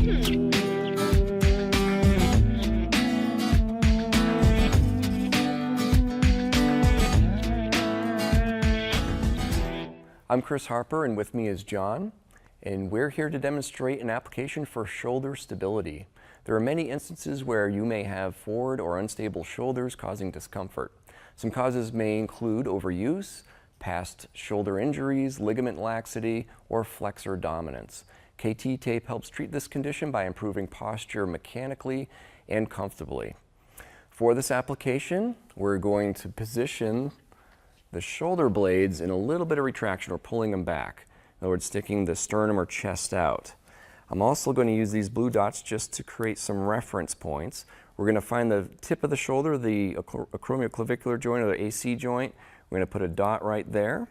I'm Chris Harper, and with me is John, and we're here to demonstrate an application for shoulder stability. There are many instances where you may have forward or unstable shoulders causing discomfort. Some causes may include overuse, past shoulder injuries, ligament laxity, or flexor dominance. KT tape helps treat this condition by improving posture mechanically and comfortably. For this application, we're going to position the shoulder blades in a little bit of retraction or pulling them back. In other words, sticking the sternum or chest out. I'm also going to use these blue dots just to create some reference points. We're going to find the tip of the shoulder, the acromioclavicular joint or the AC joint. We're going to put a dot right there.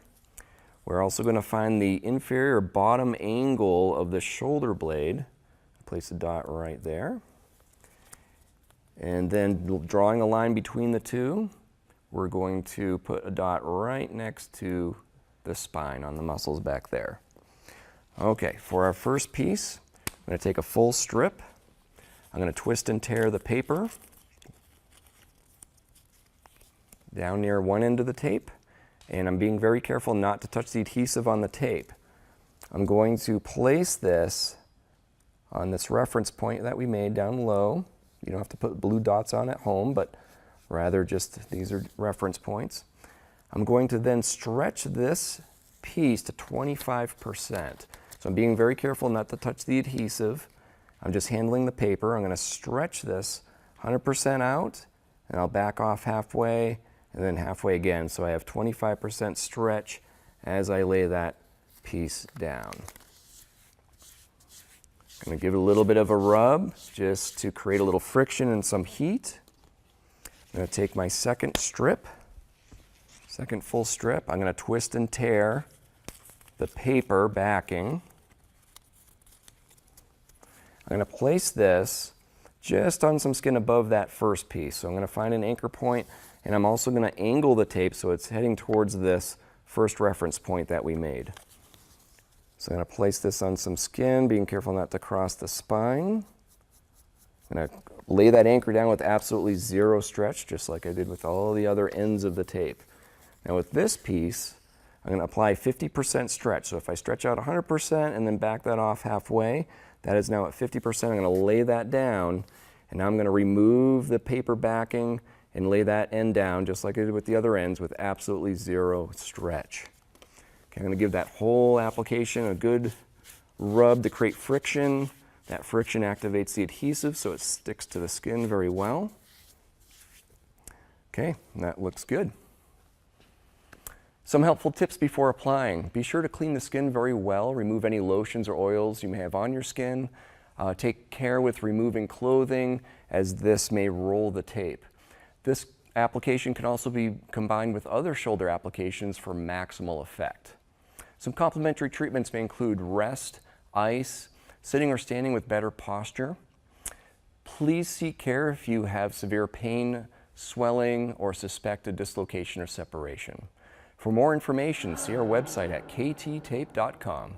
We're also going to find the inferior bottom angle of the shoulder blade. Place a dot right there. And then drawing a line between the two, we're going to put a dot right next to the spine on the muscles back there. Okay, for our first piece, I'm going to take a full strip. I'm going to twist and tear the paper down near one end of the tape, and I'm being very careful not to touch the adhesive on the tape. I'm going to place this on this reference point that we made down low. You don't have to put blue dots on at home, but rather just these are reference points. I'm going to then stretch this piece to 25%. So I'm being very careful not to touch the adhesive. I'm just handling the paper. I'm going to stretch this 100% out, and I'll back off halfway and then halfway again. So I have 25% stretch as I lay that piece down. I'm going to give it a little bit of a rub just to create a little friction and some heat. I'm going to take my second full strip. I'm going to twist and tear the paper backing. I'm going to place this just on some skin above that first piece. So I'm going to find an anchor point, and I'm also going to angle the tape so it's heading towards this first reference point that we made. So I'm going to place this on some skin, being careful not to cross the spine. I'm going to lay that anchor down with absolutely zero stretch, just like I did with all the other ends of the tape. Now with this piece, I'm going to apply 50% stretch. So if I stretch out 100% and then back that off halfway, that is now at 50%. I'm going to lay that down, and now I'm going to remove the paper backing and lay that end down, just like I did with the other ends, with absolutely zero stretch. Okay, I'm going to give that whole application a good rub to create friction. That friction activates the adhesive so it sticks to the skin very well. Okay, that looks good. Some helpful tips before applying. Be sure to clean the skin very well. Remove any lotions or oils you may have on your skin. Take care with removing clothing, as this may roll the tape. This application can also be combined with other shoulder applications for maximal effect. Some complementary treatments may include rest, ice, sitting or standing with better posture. Please seek care if you have severe pain, swelling, or suspected dislocation or separation. For more information, see our website at kttape.com.